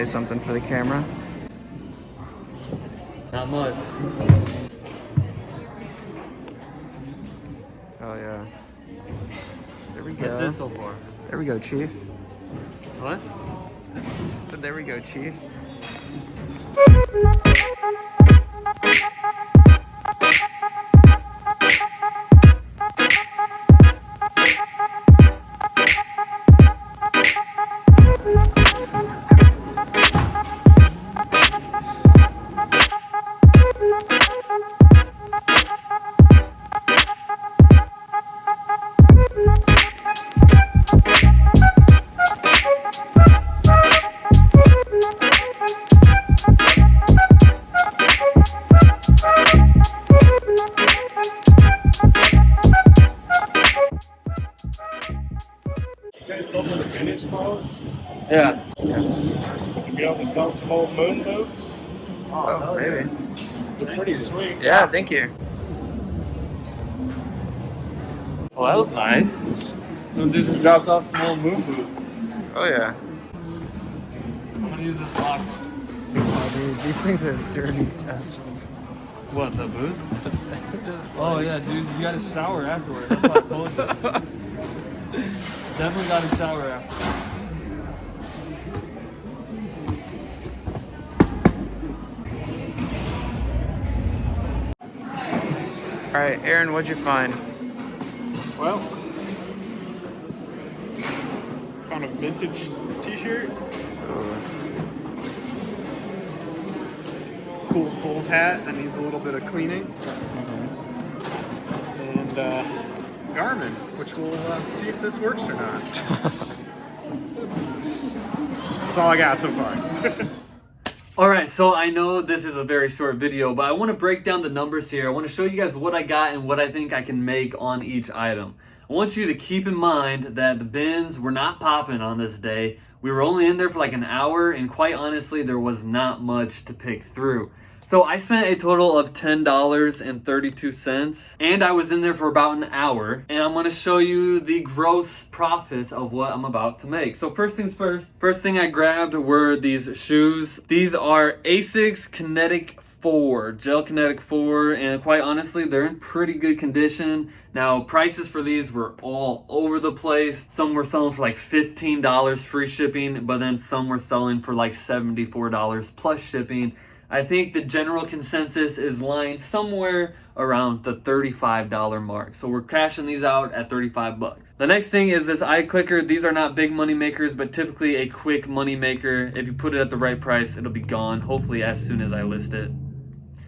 something for the camera? Not much. Oh yeah. There we go. What's this so far? There we go, Chief. What? So there we go, Chief. Yeah. You be able to sell some old moon boats? Oh, maybe. They're pretty sweet. Yeah, thank you. Well, that was nice. Some dude just dropped off some old moon boots. Oh yeah. I'm gonna use this box. Oh, dude, these things are dirty as What, the boots? just Oh yeah, dude, you gotta shower afterwards. That's why I told you. Definitely gotta shower after. All right, Aaron, what'd you find? Well, found a vintage t-shirt. Cool Bulls hat that needs a little bit of cleaning. And Garmin, which we'll see if this works or not. That's all I got so far. Alright, so I know this is a very short video, but I want to break down the numbers here. I want to show you guys what I got and what I think I can make on each item. I want you to keep in mind that the bins were not popping on this day. We were only in there for like an hour, and quite honestly, there was not much to pick through. So I spent a total of $10.32, and I was in there for about an hour, and I'm going to show you the gross profit of what I'm about to make. So first things first, first thing I grabbed were these shoes. These are Asics Kinetic 4, Gel Kinetic 4, and quite honestly, they're in pretty good condition. Now, prices for these were all over the place. Some were selling for like $15 free shipping, but then some were selling for like $74 plus shipping. I think the general consensus is lying somewhere around the $35 mark. So we're cashing these out at 35 bucks. The next thing is this eye clicker. These are not big money makers, but typically a quick money maker. If you put it at the right price, it'll be gone, hopefully as soon as I list it.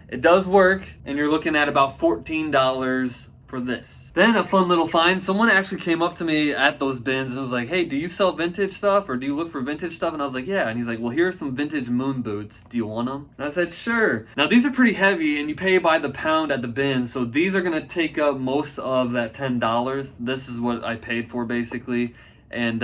It does work, and you're looking at about $14 for this. Then a fun little find, someone actually came up to me at those bins and was like, hey, do you sell vintage stuff, or do you look for vintage stuff? And I was like, yeah. And he's like, well, here are some vintage moon boots. Do you want them? And I said, sure. Now these are pretty heavy, and you pay by the pound at the bin, so these are gonna take up most of that $10. This is what I paid for basically. And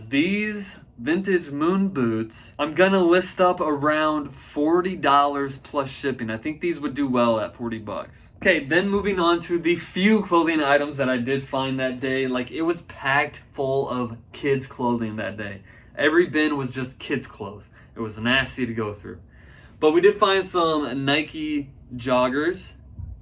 these vintage moon boots, I'm gonna list up around $40 plus shipping. I think these would do well at 40 bucks. Okay, then moving on to the few clothing items that I did find that day. Like, it was packed full of kids clothing that day. Every bin was just kids clothes. It was nasty to go through. But we did find some Nike joggers.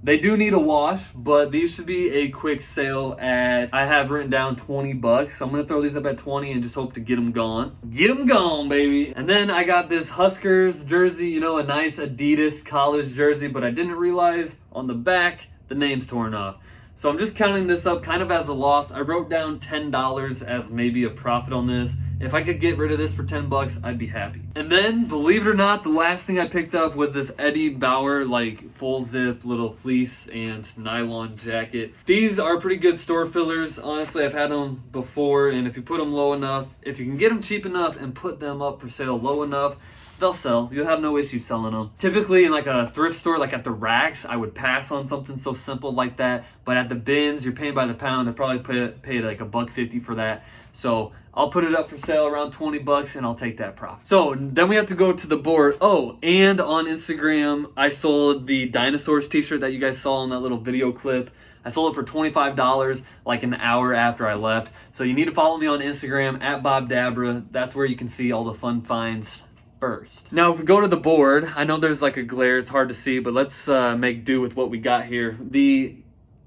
They do need a wash, but these should be a quick sale at, I have written down 20 bucks. So I'm gonna throw these up at 20 and just hope to get them gone. Get them gone, baby. And then I got this Huskers jersey, you know, a nice Adidas college jersey, but I didn't realize on the back, the name's torn off. So I'm just counting this up kind of as a loss. I wrote down $10 as maybe a profit on this. If I could get rid of this for 10 bucks, I'd be happy. And then, believe it or not, the last thing I picked up was this Eddie Bauer, like, full zip little fleece and nylon jacket. These are pretty good store fillers. Honestly, I've had them before, and if you put them low enough, if you can get them cheap enough and put them up for sale low enough, they'll sell. You'll have no issue selling them. Typically in like a thrift store, like at the racks, I would pass on something so simple like that. But at the bins, you're paying by the pound. I probably paid like $1.50 for that. So I'll put it up for sale around 20 bucks and I'll take that profit. So then we have to go to the board. Oh, and on Instagram, I sold the Dinosaurs t-shirt that you guys saw in that little video clip. I sold it for $25 like an hour after I left. So you need to follow me on Instagram at Dabra. That's where you can see all the fun finds first. Now, if we go to the board, I know there's like a glare, it's hard to see, but let's make do with what we got here. The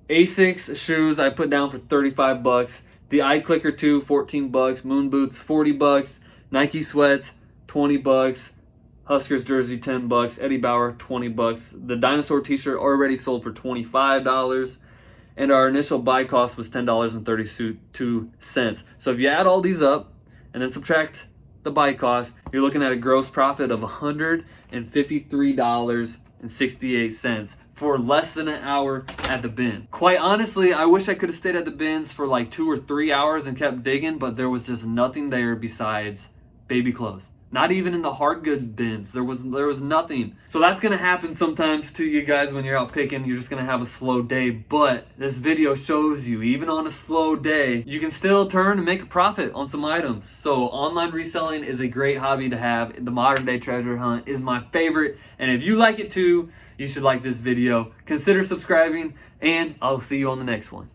Asics shoes I put down for 35 bucks. The Eye Clicker 2, 14 bucks. Moon boots, 40 bucks. Nike sweats, 20 bucks. Huskers jersey, 10 bucks. Eddie Bauer, 20 bucks. The dinosaur t-shirt already sold for $25. And our initial buy cost was $10.32. So if you add all these up and then subtract the buy cost, you're looking at a gross profit of $153.68 for less than an hour at the bin. Quite honestly, I wish I could have stayed at the bins for like 2 or 3 hours and kept digging, but there was just nothing there besides baby clothes. Not even in the hard good bins. There was nothing. So that's gonna happen sometimes to you guys when you're out picking. You're just gonna have a slow day. But this video shows you, even on a slow day, you can still turn and make a profit on some items. So online reselling is a great hobby to have. The modern day treasure hunt is my favorite. And if you like it too, you should like this video. Consider subscribing, and I'll see you on the next one.